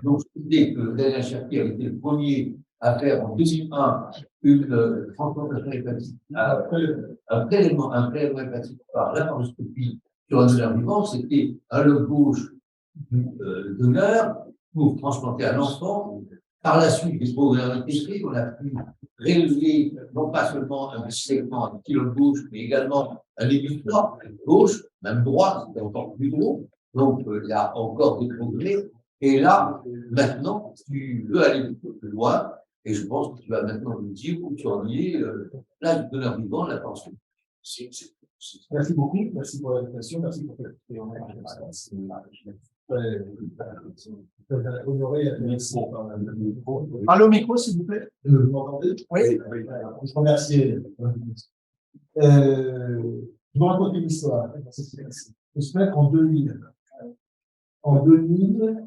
Donc, c'était que Daniel Cherki avait été le premier à faire en 2001 une transplantation hépatique, un prélèvement hépatique par laparoscopie sur un donneur vivant. C'était un lobe gauche du donneur pour transplanter un enfant. Par la suite, des progrès ont été faits, on a pu rélever non pas seulement un segment du lobe gauche, mais également un hémisphère gauche, même droit, c'était encore plus gros. Donc, il y a encore des progrès. Et là, maintenant, tu veux aller beaucoup plus loin, et je pense que tu vas maintenant nous dire où tu en es, là, du donneur vivant, la pension. Merci beaucoup, merci pour l'invitation, merci pour cette Allô, au micro, s'il vous plaît. Vous m'entendez? Oui. Je vous remercie. Je vous raconte une histoire. Je se mettre en 2000. En 2000,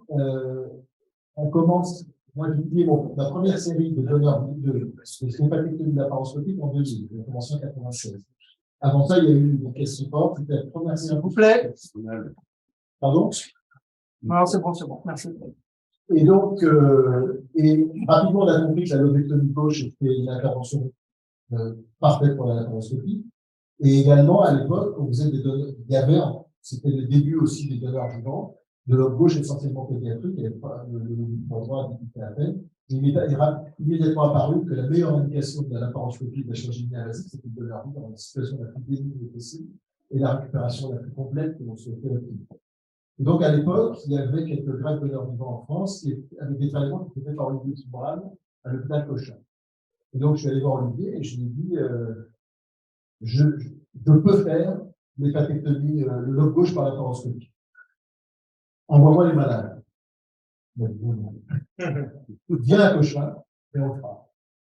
on commence, moi je dis, bon, la première série de donneurs de l'hépatectomie de laparoscopique en 2000, j'ai commencé en 96. Avant ça, il y a eu des caisses support, c'était la première série. S'il vous plaît. Pardon? Non, c'est bon, merci. Et donc, et rapidement, on a compris que la lobectomie gauche était une intervention parfaite pour la laparoscopie. Et également, à l'époque, on faisait des donneurs, il y avait, c'était le début aussi des donneurs vivants, de lobe gauche essentiellement pédiatrique, il n'y avait pas le droit à la peine. Il est immédiatement apparu que la meilleure indication de la laparoscopie de la chirurgie invasive, c'était de donneur vivant dans la situation la plus bénigne possible et la récupération la plus complète que l'on souhaitait obtenir. Et donc, à l'époque, il y avait quelques greffes de donneurs vivants en France avec des traitements qui étaient faits par Olivier Tumoral à l'hôpital Cochin. Et donc, je suis allé voir Olivier et je lui ai dit, je peux faire l'hépatectomie, le lobe gauche par laparoscopie. Envoie-moi les malades. Viens à Cochin et on le fera.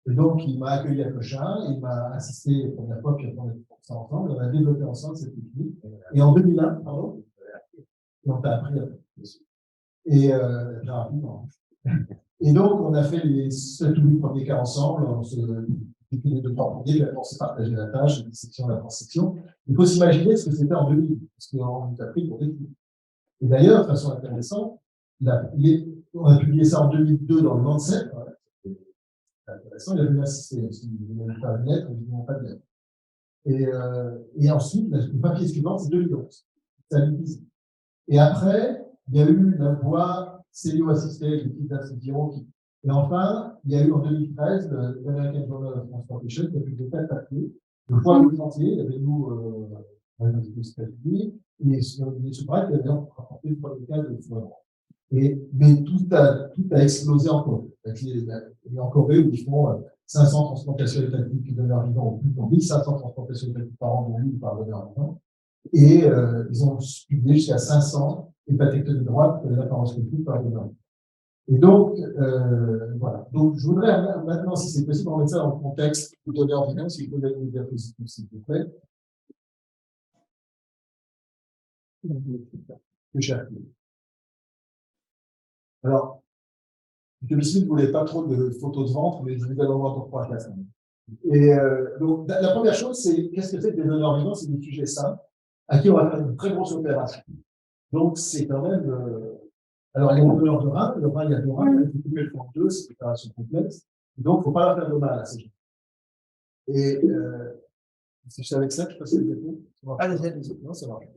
Et donc, il m'a accueilli à Cochin, il m'a assisté la première fois, puis on a fait ça ensemble, on a développé ensemble cette technique. Et en 2001, pardon, et on t'a appris et très rapidement. Et donc, on a fait les 7 ou 8 premiers cas ensemble, on se depuis les 2-3 premiers, on s'est partagé la tâche, la dissection, la transsection. Il faut s'imaginer ce que c'était en 2000, parce qu'on nous a pris pour des coups. Et d'ailleurs, de façon intéressante, on a publié ça en 2002 dans le Lancet. C'est intéressant, il a voulu insister. Il n'a pas de lettre, il n'a pas de lettre. Et ensuite, le papier suivant, c'est 2011. Ça divise. Et après, il y a eu la voie cellio-assistée, les petites incisions. Et enfin, il y a eu en 2013 l'American Journal of Transplantation qui a publié 4 papiers. Le foie du entier, il y avait nous, aux États-Unis, et sur les sous-braques, il y avait rapporté le premier cas de foie. Mais tout a explosé en Corée. Et en Corée, où ils font 500 transplantations hépatiques de donneurs vivants, ou plus de 1500 transplantations hépatiques par an, dont 1000 par donneur vivant. Et ils ont publié jusqu'à 500 hépatectomies droite de laparoscopie par donneur vivant. Et donc, voilà. Donc, je voudrais maintenant, si c'est possible, remettre ça dans le contexte du donneur vivant, si vous pouvez donner une diapositive, s'il vous plaît. Que j'ai appelé. Alors, je ne voulais pas trop de photos de ventre, mais je vous allez en voir pour 3 classes. Et donc, la première chose, c'est qu'est-ce que c'est que des donneurs vivants? C'est des sujets simples à qui on va faire une très grosse opération. Donc, c'est quand même. Alors, il y a des donneurs de rein, le rein, il y a 2 reins, il faut couper le fond en 2, c'est une opération complexe. Donc, il ne faut pas leur faire de mal à ces gens. Et c'est avec ça que je passe le dépôt. Allez-y. Non, ça marche.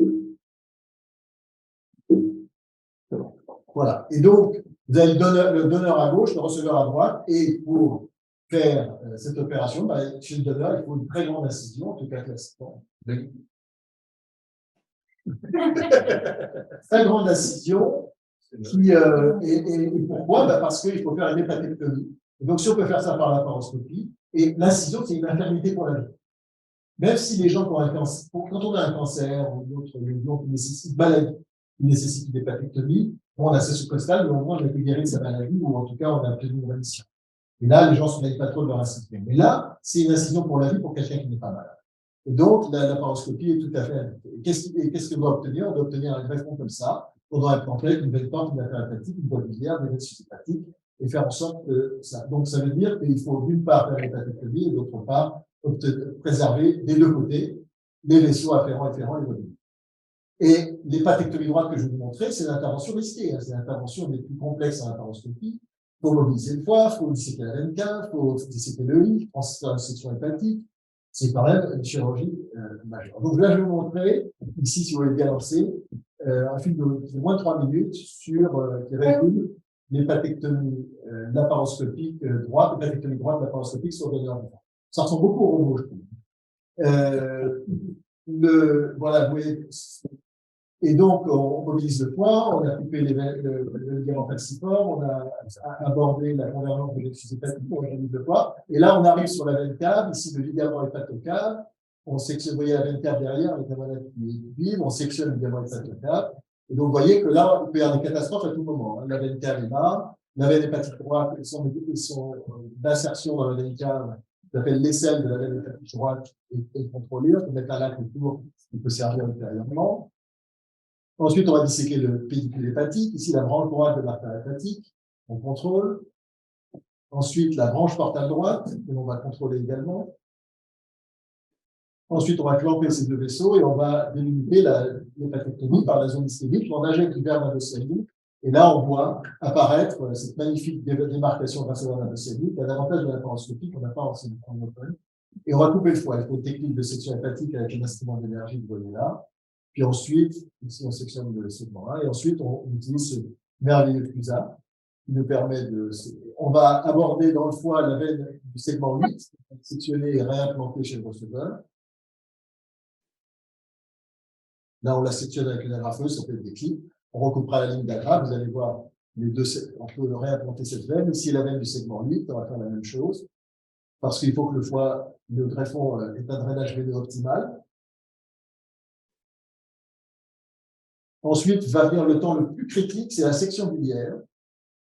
Voilà. Et donc, vous avez le donneur à gauche, le receveur à droite, et pour faire cette opération, chez le donneur, il faut une très grande incision, en tout cas classiquement. Très grande incision, et pourquoi? Parce qu'il faut faire une hépatectomie. Et donc, si on peut faire ça par laparoscopie, et l'incision, c'est une infirmité pour la vie. Même si les gens qui ont un cancer, quand on a un cancer ou une autre lésion qui nécessite maladie, qui nécessite une hépatectomie, on a ça sous-costal, mais au moins on a été guéri de sa maladie, ou en tout cas on a obtenu une rémission. Et là, les gens ne se plaignent pas trop de leur incision. Mais là, c'est une incision pour la vie pour quelqu'un qui n'est pas malade. Et donc, la laparoscopie est tout à fait indiquée. Qu'est-ce qu'on doit obtenir? On doit obtenir un greffon comme ça. On doit implanter avec une belle porte, une affaire hépatique, une boîte biliaire, des vêtements hépatiques, et faire en sorte que ça. Donc, ça veut dire qu'il faut d'une part faire l'hépatectomie et d'autre part préserver des deux côtés les vaisseaux afférents et mobiles. Et l'hépatectomie droite que je vais vous montrer, c'est l'intervention risquée, hein, c'est l'intervention des plus complexes en laparoscopie. Il faut mobiliser le foie, il faut disséquer la veine cave, il faut disséquer le lit, il faut faire une section hépatique. C'est quand même une chirurgie majeure. Donc là, je vais vous montrer, ici, si vous voulez bien lancer, un film de moins de 3 minutes qui résume l'hépatectomie laparoscopique droite, l'hépatectomie droite laparoscopique sur donneur vivant. Ça ressemble beaucoup au robot, je trouve. Voilà, vous voyez. Et donc, on mobilise le foie, on a coupé le ligament falciforme, on a abordé la convergence de l'excès hépatique, on organise le foie. Et là, on arrive sur la veine cave, ici le ligament hépatocave. On sectionne, vous voyez la veine cave derrière, avec la malade qui est vive, on sectionne le ligament hépatocave. Et donc, vous voyez que là, il peut y avoir des catastrophes à tout moment. Hein. La veine cave est là, la veine hépatique droite, son d'insertion dans la veine cave, qui s'appelle l'aisselle de la veine hépatique droite, est contrôlée. On peut mettre un lac autour qui peut servir ultérieurement. Ensuite, on va disséquer le pédicule hépatique. Ici, la branche droite de l'artère hépatique, on contrôle. Ensuite, la branche portale droite, que l'on va contrôler également. Ensuite, on va clamper ces deux vaisseaux et on va délimiter l'hépatectomie par la zone ischémique. On injecte du verre endocéanique. Et là, on voit apparaître cette magnifique démarcation grâce au verre endocéanique. Un avantage de la laparoscopie qu'on n'a pas en cellule. Et on va couper le foie. Il faut une technique de section hépatique avec un instrument d'énergie, vous voyez là. Puis ensuite, ici on sectionne le segment-là, et ensuite on utilise ce merveilleux CUSA qui nous permet de. On va aborder dans le foie la veine du segment 8, sectionnée et réimplantée chez le receveur. Là, on la sectionne avec une agrafeuse, ça fait des clips. On recoupera la ligne d'agrafe, vous allez voir les deux, on peut réimplanter cette veine. Ici, la veine du segment 8, on va faire la même chose, parce qu'il faut que le foie, le greffon ait un drainage veineux optimal. Ensuite, va venir le temps le plus critique, c'est la section biliaire.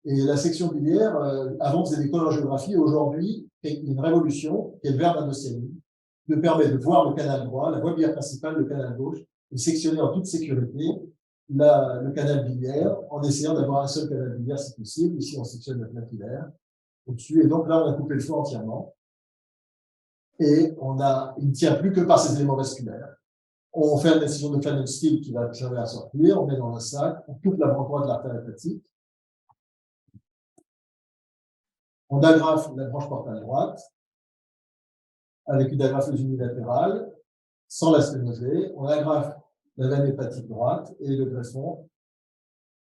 Et la section biliaire, avant, faisait des cholangiographies. Aujourd'hui, il y a une révolution, qui est le verre d'Andocéanie, qui nous permet de voir le canal droit, la voie biliaire principale, le canal gauche, et sectionner en toute sécurité le canal biliaire, en essayant d'avoir un seul canal biliaire si possible. Ici, on sectionne le capillaire au-dessus. Et donc là, on a coupé le foie entièrement. Et il ne tient plus que par ces éléments vasculaires. On fait une incision de Pfannenstiel qui va servir à sortir, on met dans un sac, on coupe la branche droite de l'artère hépatique, on agrafe la branche portale droite avec une agrafeuse unilatérale, sans la sténoser, on agrafe la veine hépatique droite et le greffon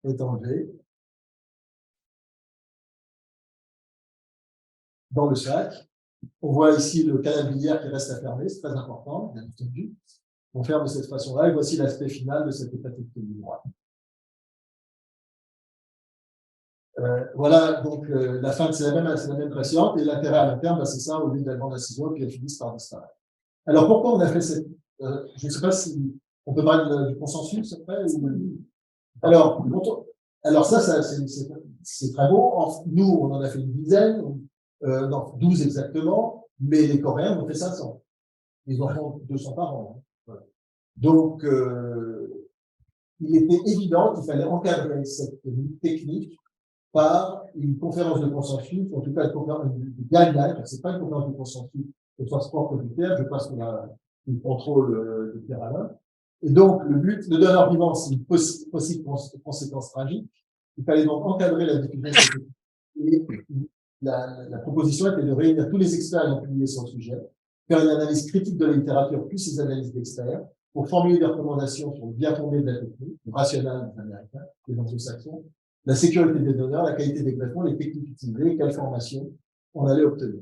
est enlevé dans le sac. On voit ici le canal biliaire qui reste à fermer, c'est très important, bien entendu. On ferme de cette façon-là, et voici l'aspect final de cette hépatectomie droite. Voilà, donc la fin, c'est la même patiente, et l'intérêt à l'interne, c'est ça, au lieu de la grande incision, puis elle finit par disparaître. Alors pourquoi on a fait cette. Je ne sais pas si on peut parler du consensus après ou... Alors ça c'est très beau. Nous, on en a fait une dizaine, non, 12 exactement, mais les Coréens ont fait 500. Ils en font 200 par an. Voilà. Donc, il était évident qu'il fallait encadrer cette technique par une conférence de consensus, en tout cas une conférence de guideline, c'est pas une conférence de consensus au sens propre du terme, je pense qu'on a une contrôle de Pierre Alain. Et donc, le but, le donneur vivant, c'est une possible conséquence tragique. Il fallait donc encadrer la diffusion. Et la proposition était de réunir tous les experts ayant publié sur le sujet, faire une analyse critique de la littérature, plus ces analyses d'experts, pour formuler des recommandations sur le bien fondé de la technique, le rationnel des Américains, des anglo-saxons, la sécurité des donneurs, la qualité des greffons, les techniques utilisées, quelle formation on allait obtenir.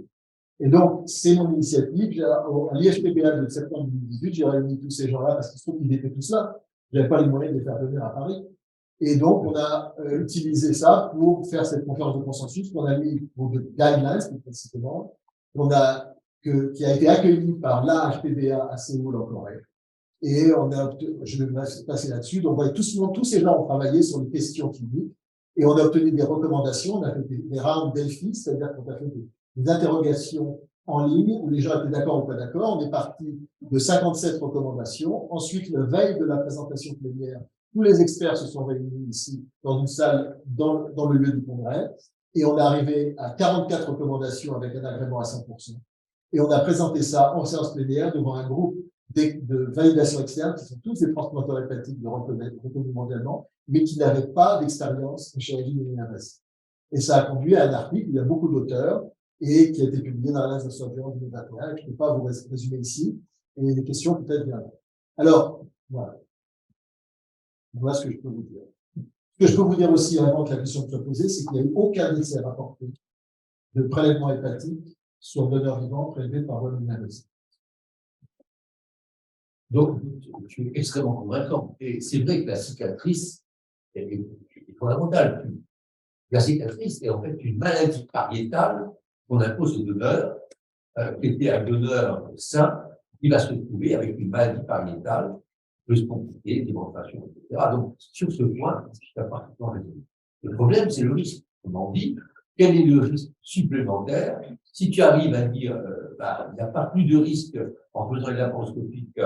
Et donc, c'est mon initiative. À l'IHPBA de septembre 2018, j'ai réuni tous ces gens-là parce qu'il se trouve qu'ils étaient tous là. Je n'avais pas les moyens de les faire venir à Paris. Et donc, on a utilisé ça pour faire cette conférence de consensus qu'on a mis pour de guidelines, précisément, qui a été accueillie par l'AHPBA à Séoul en Corée. Et je vais passer là-dessus. Donc, tous ces gens ont travaillé sur les questions cliniques et on a obtenu des recommandations. On a fait des rounds Delphi, c'est-à-dire qu'on a fait des interrogations en ligne où les gens étaient d'accord ou pas d'accord. On est parti de 57 recommandations. Ensuite, la veille de la présentation plénière, tous les experts se sont réunis ici dans une salle dans le lieu du congrès et on est arrivé à 44 recommandations avec un agrément à 100%. Et on a présenté ça en séance plénière devant un groupe de validation externe, qui sont tous des transplanteurs hépatiques reconnus mondialement, mais qui n'avaient pas d'expérience en chirurgie minimale. Et ça a conduit à un article, il y a beaucoup d'auteurs, et qui a été publié dans la Nature en 2021, que je ne peux pas vous résumer ici, et les questions peut-être viendront. Alors, voilà. Voilà ce que je peux vous dire. Ce que je peux vous dire aussi, avant que la question soit posée, c'est qu'il n'y a eu aucun décès rapporté de prélèvement hépatique sur donneur vivant prélevé par voie minimale. Donc, je suis extrêmement convaincant. Et c'est vrai que la cicatrice est fondamentale. La cicatrice est en fait une maladie pariétale qu'on impose au donneur, qui était un donneur sain, qui va se retrouver avec une maladie pariétale, peut se compliquer, démonstration, etc. Donc, sur ce point, je suis parfaitement raison. Le problème, c'est le risque. Comme on dit, quel est le risque supplémentaire? Si tu arrives à dire, il n'y a pas plus de risque en faisant une laparoscopie que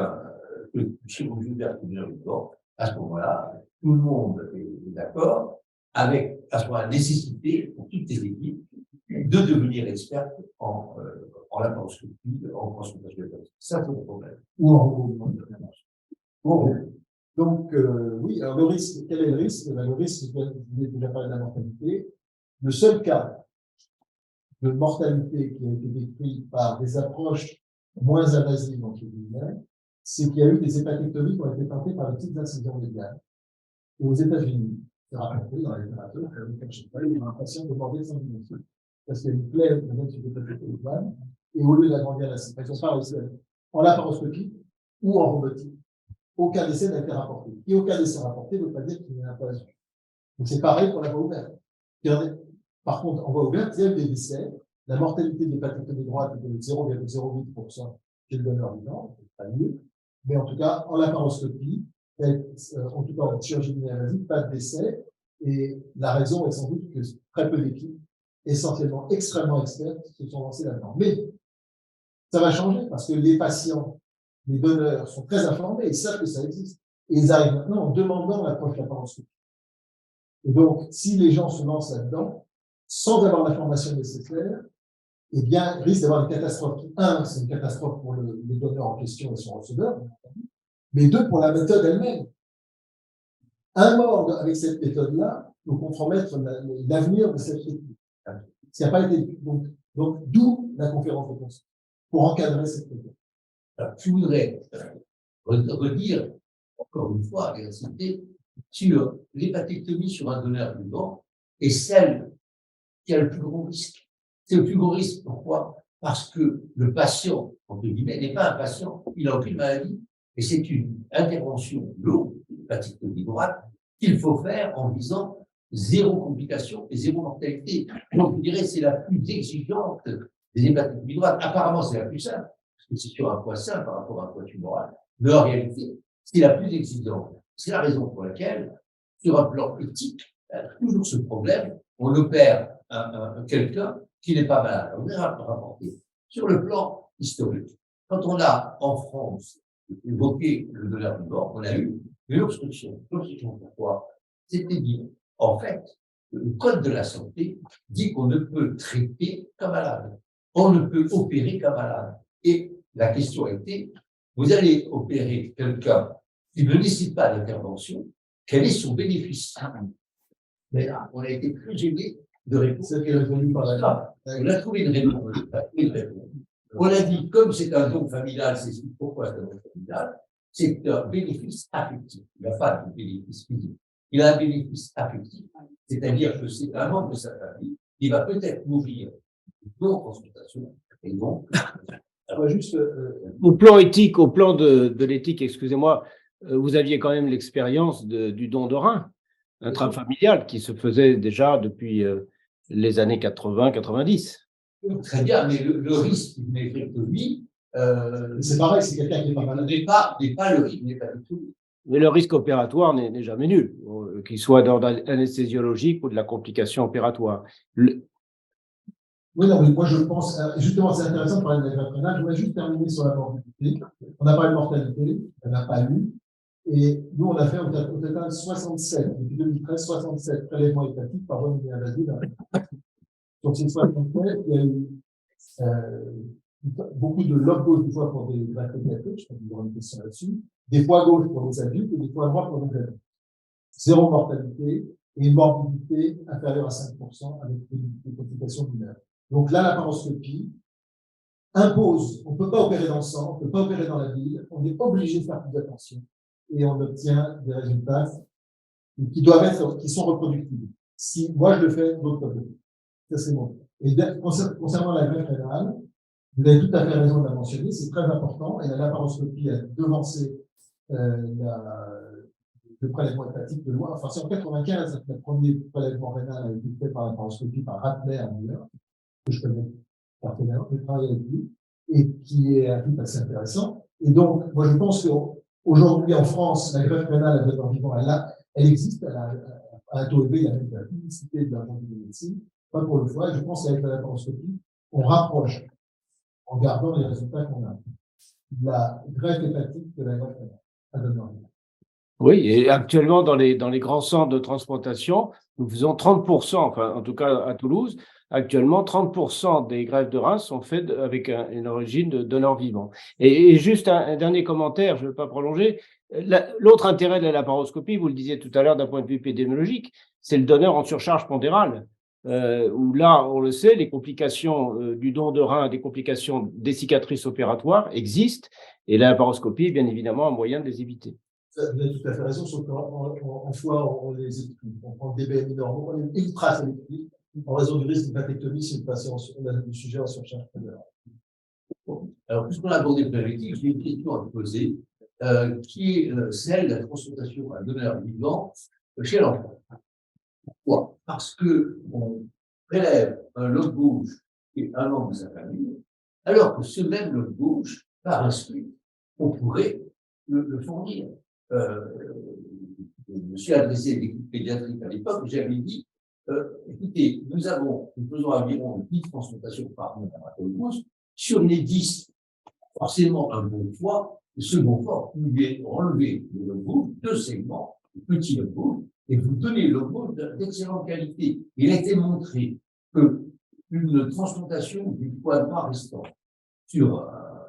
chirurgie ouverte ou vivant, à ce moment-là, tout le monde est d'accord avec, à ce moment-là, la nécessité pour toutes les équipes de devenir expertes en laparoscopie, en consultation hépatique. Ça, c'est le problème. Ou en regroupement de ménage. Bon, donc, oui, alors le risque, quel est le risque? Le risque, je vous ai déjà parlé de la mortalité. Le seul cas de mortalité qui a été décrit par des approches moins invasives, entre guillemets, c'est qu'il y a eu des hépatectomies qui ont été tentées par des petites incisions médiales. Et aux États-Unis, c'est rapporté dans la littérature, il y a un patient demandé 5 minutes. Parce qu'il y a une plaie sur l'hépatectomie, et au lieu d'agrandir la séparation par en laparoscopie ou en robotique, aucun décès n'a été rapporté. Et aucun décès rapporté ne veut pas dire qu'il n'y en a pas eu. Donc c'est pareil pour la voie ouverte. Par contre, en voie ouverte, il y a eu des décès. La mortalité de l'hépatectomie droite était de 0,08% chez le donneur vivant, c'est pas mieux. Mais en tout cas, en laparoscopie, en tout cas en chirurgie invasive, pas de décès. Et la raison est sans doute que très peu d'équipes, essentiellement extrêmement expertes, se sont lancées là-dedans. Mais ça va changer parce que les patients, les donneurs sont très informés, ils savent que ça existe. Et ils arrivent maintenant en demandant l'approche laparoscopique. Et donc, si les gens se lancent là-dedans, sans avoir l'information nécessaire, eh bien, il risque d'avoir une catastrophe. Un, c'est une catastrophe pour le donneur en question et son receveur, mais deux, pour la méthode elle-même. Un mort avec cette méthode-là peut compromettre l'avenir de cette technique. Ça n'a pas été. Donc, d'où la conférence de consensus, pour encadrer cette méthode. Alors, je voudrais redire, encore une fois, et insister sur l'hépatectomie sur un donneur vivant et celle qui a le plus gros risque. C'est le plus gros risque. Pourquoi? Parce que le patient, entre guillemets, n'est pas un patient, il n'a aucune maladie. Et c'est une intervention lourde, l'hépatectomie droite, qu'il faut faire en visant zéro complication et zéro mortalité. Donc, je dirais, c'est la plus exigeante des hépatectomies droites. Apparemment, c'est la plus simple, parce que c'est sur un poids sain par rapport à un poids tumoral. Mais en réalité, c'est la plus exigeante. C'est la raison pour laquelle, sur un plan éthique, il y a toujours ce problème. On opère quelqu'un qui n'est pas malade. On verra rapporter. Sur le plan historique, quand on a, en France, évoqué le donneur vivant, on a eu une obstruction. L'obstruction, pourquoi? C'était dit, en fait, le code de la santé dit qu'on ne peut traiter qu'un malade. On ne peut opérer qu'un malade. Et la question a été, vous allez opérer quelqu'un qui ne nécessite pas d'intervention, quel est son bénéfice? Mais là, on a été plus gêné de répondre. C'est qu'elle est venue par là. On a trouvé une réponse. On a dit, comme c'est un don familial, c'est pourquoi c'est un don familial, c'est un bénéfice affectif. Il n'y a pas de bénéfice physique. Il a un bénéfice affectif. C'est-à-dire que c'est un membre de sa famille qui va peut-être mourir non consultation. Et donc, Juste, Au plan éthique, au plan de l'éthique, excusez-moi, vous aviez quand même l'expérience du don de rein intrafamilial qui se faisait déjà depuis les années 80-90. très bien, mais le risque d'une néphrectomie, c'est pareil, c'est quelqu'un qui est pas malade. n'est pas le risque d'une hépatectomie. Mais le risque opératoire n'est jamais nul, qu'il soit d'ordre anesthésiologique ou de la complication opératoire. Oui, non, mais moi je pense, justement, c'est intéressant de parler de l'hépatocrénal. Je voudrais juste terminer sur la morbidité. On a parlé de mortalité, il n'y en a pas eu. Et nous, on a fait au total 67, depuis 2013, 67 prélèvements hépatiques par voie invasive. Donc, c'est 67, il y a eu beaucoup de lobe gauche, des fois pour des greffes pédiatriques, je pense qu'il y aura une question là-dessus, des fois gauche pour les adultes et des fois droit pour les adultes. Zéro mortalité et une morbidité inférieure à 5% avec des complications mineures. Donc là, la laparoscopie impose, on ne peut pas opérer dans le sang, on ne peut pas opérer dans la bile, on est obligé de faire plus attention et on obtient des résultats qui doivent être, qui sont reproductibles. Si moi je le fais, d'autres peuvent le faire. Ça c'est bon. Et concernant la greffe rénale, vous avez tout à fait raison de la mentionner, c'est très important et la laparoscopie a devancé le prélèvement hépatique de loin. Enfin, c'est en 95 que le premier prélèvement rénal a été fait par la laparoscopie par Ratner à New York, que je connais partenaire, je travaille avec lui, et qui est un truc assez intéressant. Et donc, moi, je pense qu'aujourd'hui, en France, la greffe rénale à donneur vivant, elle existe, elle a un taux élevé, il y a même de la publicité de la de médecine, pas pour le foie. Je pense qu'avec la laparoscopie, on rapproche, en gardant les résultats qu'on a, la greffe hépatique de la greffe rénale à donneur vivant. Oui, et actuellement, dans les grands centres de transplantation, nous faisons 30%, enfin, en tout cas à Toulouse, actuellement, 30% des greffes de reins sont faites avec une origine de donneur vivant. Et juste un dernier commentaire, je ne veux pas prolonger. L'autre intérêt de la laparoscopie, vous le disiez tout à l'heure d'un point de vue épidémiologique, c'est le donneur en surcharge pondérale, où là, on le sait, les complications du don de rein, des complications des cicatrices opératoires existent, et la laparoscopie est bien évidemment un moyen de les éviter. Vous avez tout à fait raison, sauf qu'en foie, on les étudie. On prend des BMI normaux, on est ultra sélectif en raison du risque de pathectomie si le patient a le sujet en surcharge pondérale. Alors, puisqu'on a abordé le préventif, j'ai une question à vous poser, qui est celle de la transplantation à un donneur vivant chez l'enfant. Pourquoi? Parce qu'on prélève un lobe gauche et un membre de sa famille, alors que ce même lobe gauche, par la suite, on pourrait le fournir. Je me suis adressé à l'équipe pédiatrique à l'époque, j'avais dit, écoutez, nous faisons environ 10 transplantations par mois à Toulouse. Sur les 10, forcément un bon foie, ce bon foie, vous pouvez enlever le lobe gauche, 2 segments, le petit lobe gauche, et vous donnez le lobe gauche d'excellente qualité. Il a été montré que une transplantation du foie noir restant sur un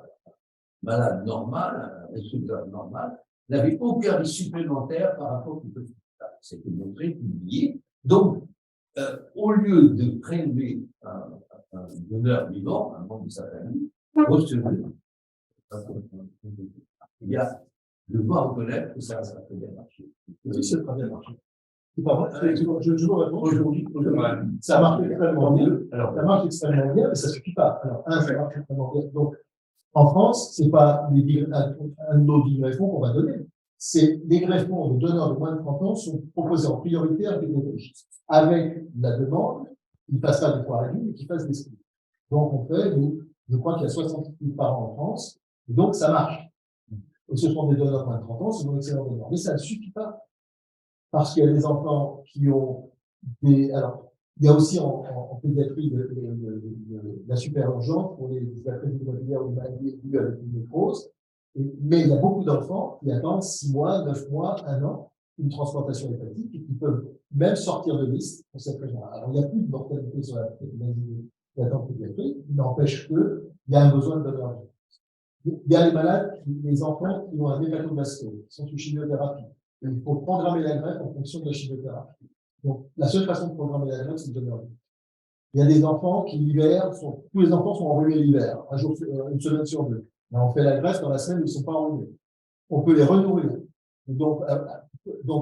malade normal, un résultat normal, n'avait aucun risque supplémentaire par rapport au petit foie. C'était montré, publié. Donc, au lieu de prélever un donneur vivant, un membre de sa famille, recevez je dois reconnaître que ça a très bien marché. Oui, c'est très bien marché. C'est pas vrai. Je vous réponds. Aujourd'hui, ça marche extrêmement bien. Alors, ça marche extrêmement bien, mais ça ne suffit pas. Alors, ça marche extrêmement bien. Donc, en France, c'est pas un de nos 10 greffons qu'on va donner. C'est les greffons de donneurs de moins de 30 ans sont proposés en priorité à pédiatriques. Avec la demande, ils ne passent pas des foires à vie, mais qu'ils fassent des skis. Donc, on fait, je crois qu'il y a 60 000 par an en France, et donc ça marche. Et ce sont des donneurs de moins de 30 ans, c'est mon excellent donneur. Mais ça ne suffit pas. Parce qu'il y a des enfants qui ont des. Alors, il y a aussi en pédiatrie de la super urgence pour les affaires immobilières ou les maladies aiguës avec une nécrose. Mais il y a beaucoup d'enfants qui attendent 6 mois, 9 mois, 1 an, une transplantation hépatique et qui peuvent même sortir de liste pour cette raison. Alors, il n'y a plus de mortalité sur l'attente pédiatrique, il n'empêche qu'il y a un besoin de donneurs. Il y a les malades, les enfants qui ont un hépatoblastome, qui sont sous chimiothérapie. Et il faut programmer la greffe en fonction de la chimiothérapie. Donc, la seule façon de programmer la greffe, c'est de donner. Il y a des enfants qui, l'hiver, tous les enfants sont enrhumés l'hiver, un jour, une semaine sur 2. Mais on fait la greffe dans la semaine où ils ne sont pas enrhumés. On peut les renourrir. Donc,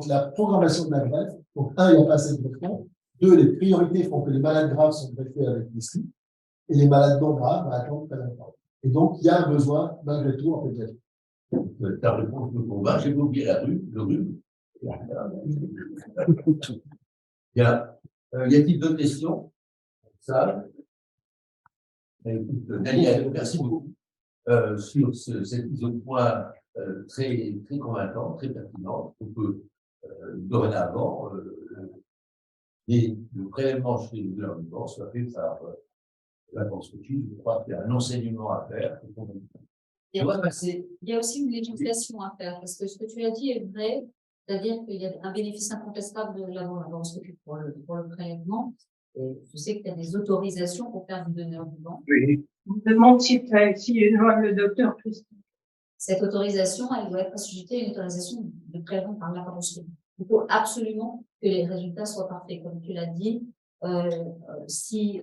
la programmation de la greffe, donc, 1, il n'y a pas assez de greffons. 2, les priorités font que les malades graves sont greffés avec des slips. Et les malades non graves, attendent très longtemps. Et donc, il y a un besoin, malgré tout, en pédiatrie. Ta réponse me convainc, j'ai oublié le rhume. Y a-t-il d'autres questions? Ça. Daniel, merci beaucoup sur cette mise au point très, très convaincante, très pertinente. On peut dorénavant le prélèvement chez les donneurs vivants soit fait par la construction. Je crois qu'il y a un enseignement à faire. Il y a aussi une législation à faire, parce que ce que tu as dit est vrai, c'est-à-dire qu'il y a un bénéfice incontestable de la laparoscopie pour le prélèvement, Et je sais qu'il y a des autorisations pour faire du donneur vivant. Oui. On me demande si le docteur Christophe. Cette autorisation, elle doit être assujettée à une autorisation de prélèvement par laparoscopie. Il faut absolument que les résultats soient parfaits. Comme tu l'as dit, si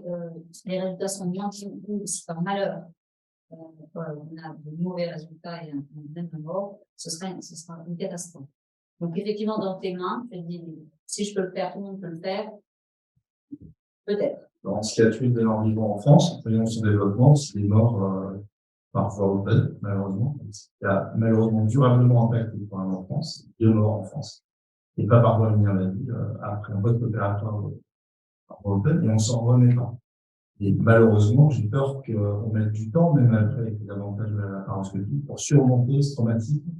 les résultats sont moins bons ou si par malheur, on a de mauvais résultats et un même mort, ce sera une catastrophe. Donc, effectivement, dans tes mains, je te dis, si je peux le faire, tout le monde peut le faire. Peut-être. En statut de donneur vivant en France, voyons son développement, c'est des morts par voie open, malheureusement. Il y a malheureusement durablement impacté pour en France, 2 morts en France. Et pas par voie invasive, après un post-opératoire par voie open, et on s'en remet pas. Et malheureusement, j'ai peur qu'on mette du temps, même après avec l'avantage de la laparoscopie, pour surmonter ce traumatisme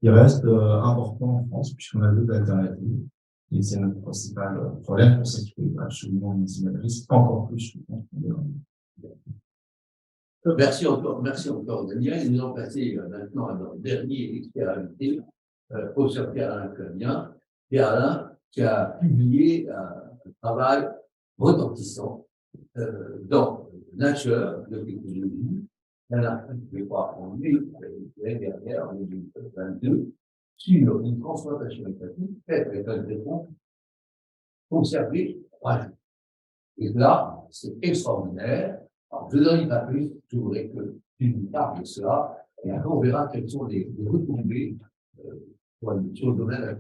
qui reste important en France, puisqu'on a 2 alternatives. Et c'est notre principal problème pour cette absolument initiatrice, encore plus, je pense. Merci encore, Daniel. Nous allons passer maintenant à notre dernier expert invité, professeur Pierre-Alain Flavien. Pierre-Alain, qui a publié un travail retentissant dans Nature de technologie, un article, je crois, en mai, l'année dernière, en 2022, sur une transplantation hépatique faite avec un greffon conservé 3 jours. Et là, c'est extraordinaire. Alors, je ne donne pas plus, je voudrais que tu nous parles de cela, et après on verra quelles sont les retombées sur le domaine